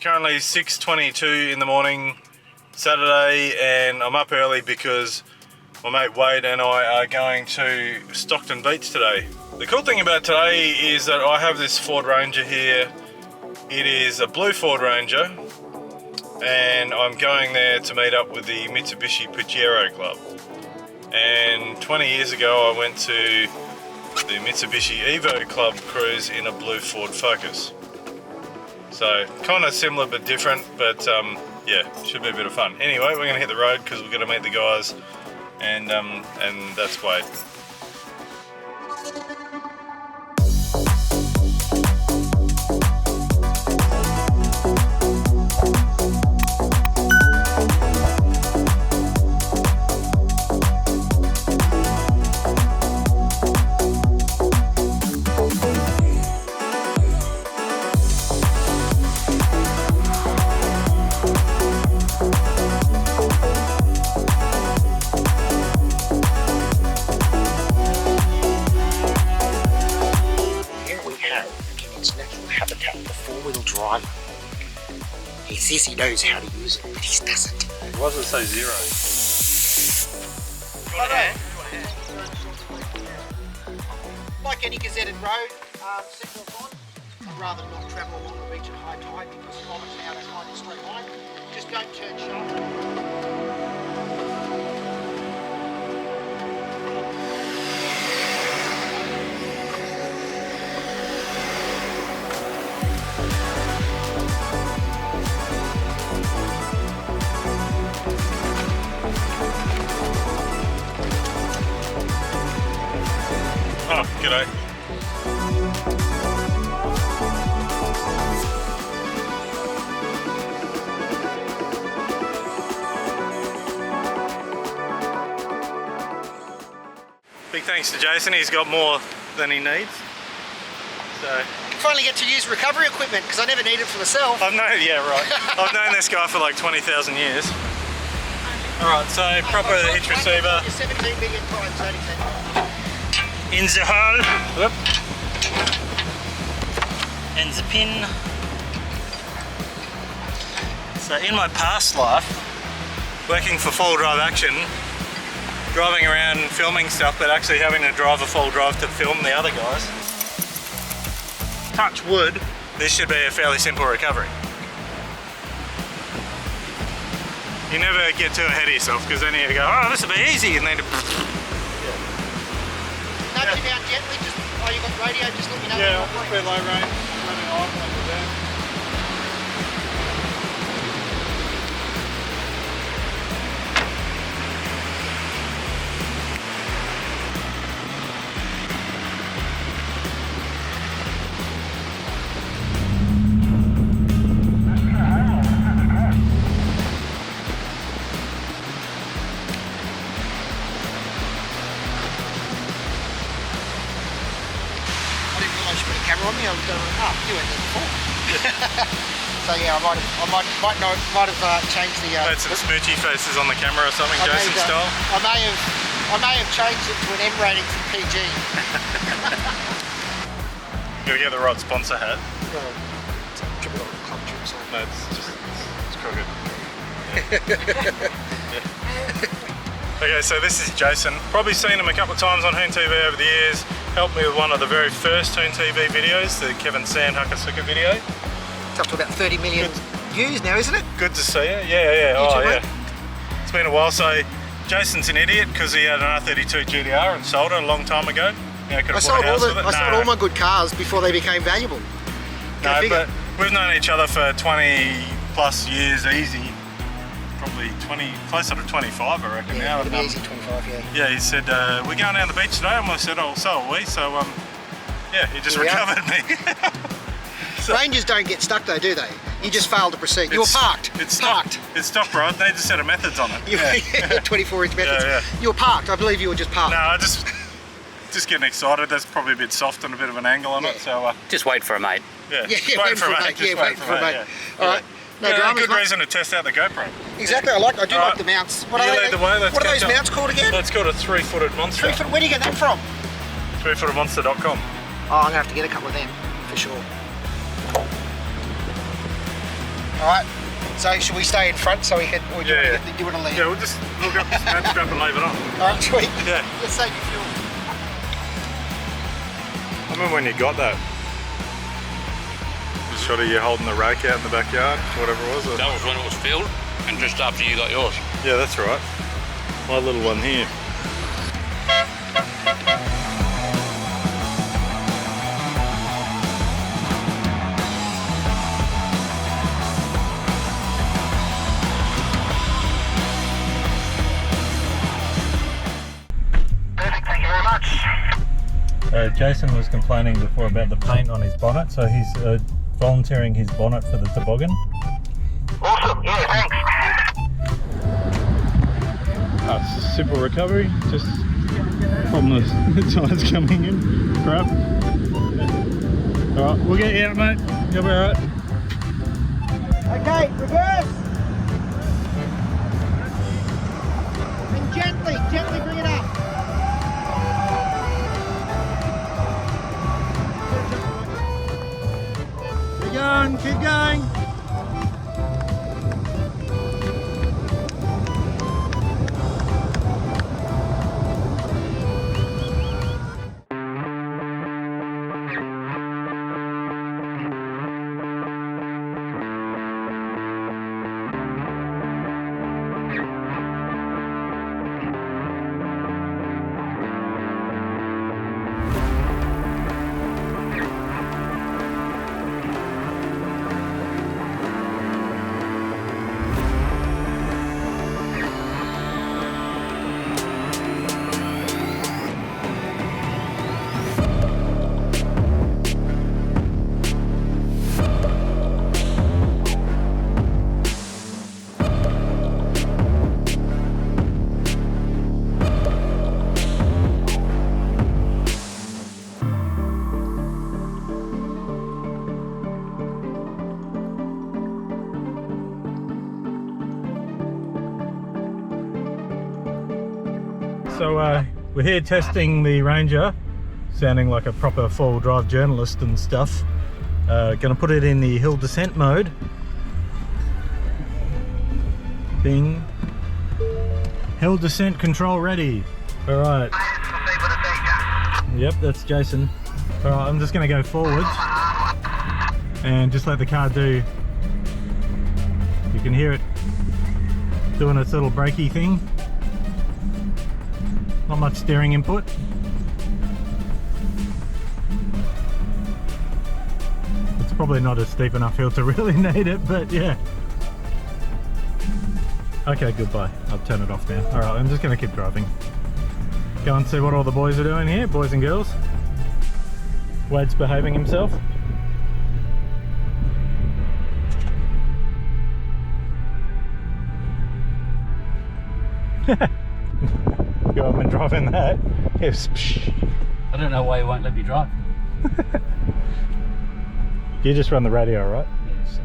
currently 6:22 in the morning, Saturday, and I'm up early because my mate Wade and I are going to Stockton Beach today. The cool thing about today is that I have this Ford Ranger here. It is a blue Ford Ranger, and I'm going there to meet up with the Mitsubishi Pajero Club. And 20 years ago I went to the Mitsubishi Evo Club cruise in a blue Ford Focus. So kind of similar but different, but yeah, should be a bit of fun. Anyway, we're gonna hit the road because we're gonna meet the guys, and that's Wade. He says he knows how to use it, but he doesn't. Why does it say 0? Like any gazetted road, signals on. I'd rather not travel along the beach at high tide because kilometres now is kind of straight line. Just don't turn sharp. Oh, g'day. Big thanks to Jason, he's got more than he needs. So Finally get to use recovery equipment because I never need it for myself. I've known, yeah, right. I've known this guy for like 20,000 years. Alright, so proper hitch receiver. 17 million times 30 seconds. In the hole. Whoop. And the pin. So in my past life, working for Full Drive Action, driving around filming stuff, but actually having to drive a full drive to film the other guys. Touch wood, this should be a fairly simple recovery. You never get too ahead of yourself because then you go, oh, this will be easy, and then Nudge you down gently, just, oh, you got radio, just let me know. yeah, I'll be low range, running off like that. Camera on me, I was going, oh, you went there before. So yeah, I might have changed the. Had some smoochy faces on the camera or something, Jason style. I may have changed it to an M rating from PG. You gotta get the right sponsor hat. No, it's a triple club trip, so. No, it's crooked. Yeah. Okay, so this is Jason. Probably seen him a couple of times on HoonTV over the years. Helped me with one of the very first HoonTV videos, the Kevin Sandhucker video. It's up to about 30 million views now, isn't it? Good to see you. Yeah. Oh, yeah. It's been a while. So Jason's an idiot because he had an R32 GTR and sold it a long time ago. You know, I sold all my good cars before they became valuable. No, but we've known each other for 20 plus years easy. Probably 20, closer to 25 I reckon now. It'll be easy 25, yeah. Yeah, he said, we're going down the beach today, and I said, oh, so are we, so yeah, he just recovered me. So, Rangers don't get stuck though, do they? You just failed to proceed. You were parked. It's parked. It's stopped, bro. They just set of methods on it. Yeah. 24-inch methods. Yeah. You were parked. I believe you were just parked. No, I just getting excited. That's probably a bit soft and a bit of an angle on it, so... just wait for a mate. Yeah, wait for a mate. Just wait for a mate. All right. No dramas, good reason to test out the GoPro. Exactly, I do like the mounts. What are those mounts called again? That's called a 3-footed monster. 3-foot. Where do you get that from? 3footedmonster.com. Oh, I'm gonna have to get a couple of them for sure. Alright, so should we stay in front so we can, or do you want to leave? Yeah, we'll just hook up this match strap and leave it on. Alright, sweet. Yeah. Let's save you fuel. I remember when you got that. The shot of you holding the rake out in the backyard, whatever it was. That was when it was filled, and just after you got yours. Yeah, that's right. My little one here. Perfect, thank you very much. Jason was complaining before about the paint on his bonnet, so he's volunteering his bonnet for the toboggan. Awesome, yeah, thanks. Simple recovery, just from the tires coming in. Crap. Alright, we'll get you out, mate. You'll be alright. Okay, reverse. And gently bring it up. Keep going. So we're here testing the Ranger, sounding like a proper four-wheel drive journalist and stuff. Gonna put it in the hill descent mode. Bing. Hill descent control ready. All right. Yep, that's Jason. All right, I'm just gonna go forwards and just let the car do. You can hear it doing its little brakey thing. Not much steering input. It's probably not a steep enough hill to really need it, but yeah. Okay, goodbye. I'll turn it off now. Alright, I'm just going to keep driving. Go and see what all the boys are doing here, boys and girls. Wade's behaving himself. You haven't been driving that. Yes. I don't know why you won't let me drive. You just run the radio, right? Yes.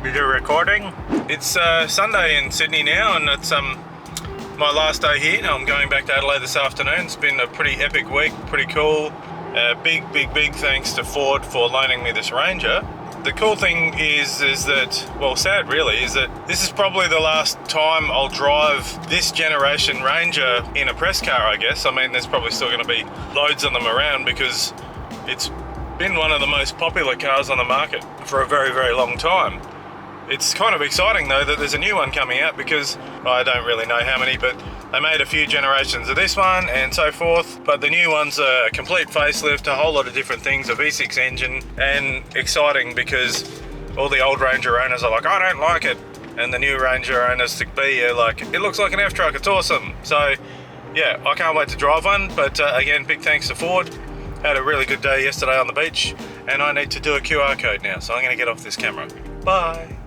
We do recording. It's Sunday in Sydney now, and it's my last day here. Now I'm going back to Adelaide this afternoon. It's been a pretty epic week, pretty cool. Big thanks to Ford for loaning me this Ranger. The cool thing is that, well, sad really, is that this is probably the last time I'll drive this generation Ranger in a press car, I guess. I mean, there's probably still going to be loads of them around because it's been one of the most popular cars on the market for a very long time. It's kind of exciting though that there's a new one coming out, because I don't really know how many, but they made a few generations of this one and so forth. But the new one's a complete facelift, a whole lot of different things, a V6 engine, and exciting because all the old Ranger owners are like, I don't like it. And the new Ranger owners to be are like, it looks like an F-truck, it's awesome. So yeah, I can't wait to drive one. But again, big thanks to Ford. Had a really good day yesterday on the beach, and I need to do a QR code now, so I'm going to get off this camera. Bye.